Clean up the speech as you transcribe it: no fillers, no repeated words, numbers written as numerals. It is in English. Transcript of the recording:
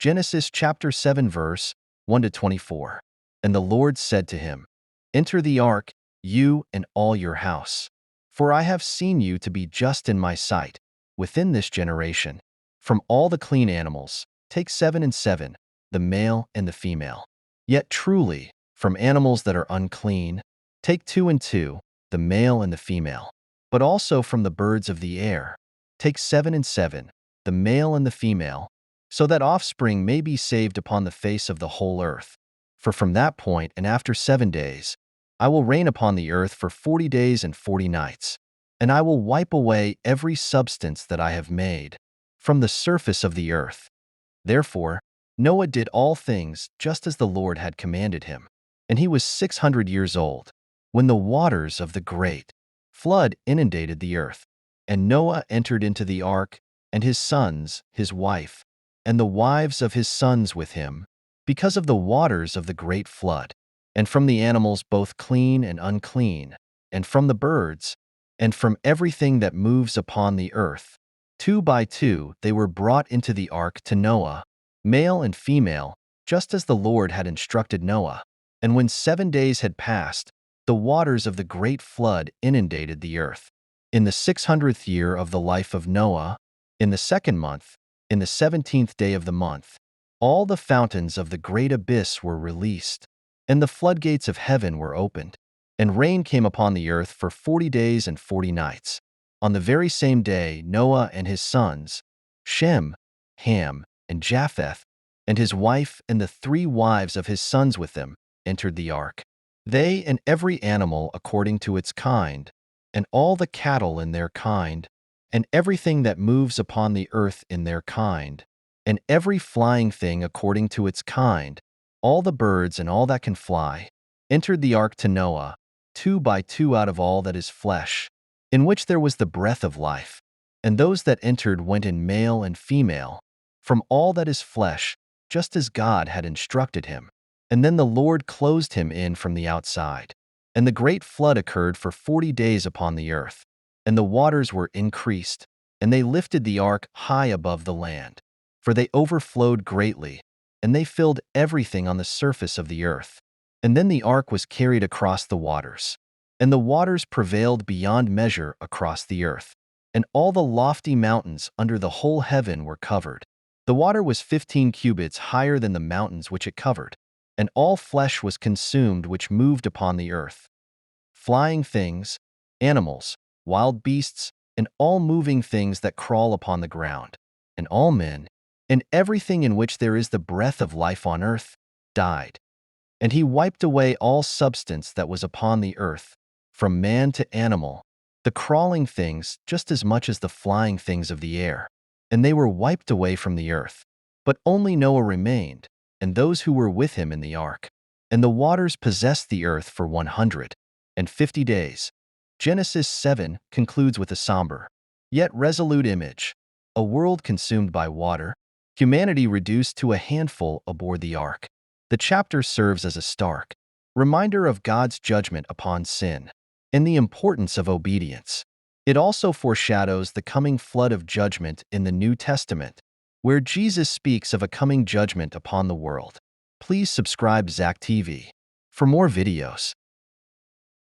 Genesis chapter 7 verse 1 to 24. And the Lord said to him, Enter the ark, you and all your house. For I have seen you to be just in my sight, within this generation. From all the clean animals, take 7 and 7, the male and the female. Yet truly, from animals that are unclean, take 2 and 2, the male and the female. But also from the birds of the air, take 7 and 7, the male and the female, so that offspring may be saved upon the face of the whole earth. For from that point and after 7 days, I will rain upon the earth for 40 days and 40 nights, and I will wipe away every substance that I have made from the surface of the earth. Therefore, Noah did all things just as the Lord had commanded him, and he was 600 years old, when the waters of the great flood inundated the earth. And Noah entered into the ark, and his sons, his wife, and the wives of his sons with him, because of the waters of the great flood, and from the animals both clean and unclean, and from the birds, and from everything that moves upon the earth. 2 by 2 they were brought into the ark to Noah, male and female, just as the Lord had instructed Noah. And when 7 days had passed, the waters of the great flood inundated the earth. In the 600th year of the life of Noah, in the 2nd month, in the 17th day of the month, all the fountains of the great abyss were released, and the floodgates of heaven were opened, and rain came upon the earth for 40 days and 40 nights. On the very same day Noah and his sons, Shem, Ham, and Japheth, and his wife and the 3 wives of his sons with them, entered the ark. They and every animal according to its kind, and all the cattle in their kind, and everything that moves upon the earth in their kind, and every flying thing according to its kind, all the birds and all that can fly, entered the ark to Noah, 2 by 2 out of all that is flesh, in which there was the breath of life. And those that entered went in male and female, from all that is flesh, just as God had instructed him. And then the Lord closed him in from the outside. And the great flood occurred for 40 days upon the earth, and the waters were increased, and they lifted the ark high above the land. For they overflowed greatly, and they filled everything on the surface of the earth. And then the ark was carried across the waters, and the waters prevailed beyond measure across the earth, and all the lofty mountains under the whole heaven were covered. The water was 15 cubits higher than the mountains which it covered, and all flesh was consumed which moved upon the earth, flying things, animals, wild beasts, and all moving things that crawl upon the ground, and all men, and everything in which there is the breath of life on earth, died. And he wiped away all substance that was upon the earth, from man to animal, the crawling things just as much as the flying things of the air, and they were wiped away from the earth. But only Noah remained, and those who were with him in the ark. And the waters possessed the earth for 150 days. Genesis 7 concludes with a somber, yet resolute image. A world consumed by water, humanity reduced to a handful aboard the ark. The chapter serves as a stark reminder of God's judgment upon sin and the importance of obedience. It also foreshadows the coming flood of judgment in the New Testament, where Jesus speaks of a coming judgment upon the world. Please subscribe Zach TV for more videos.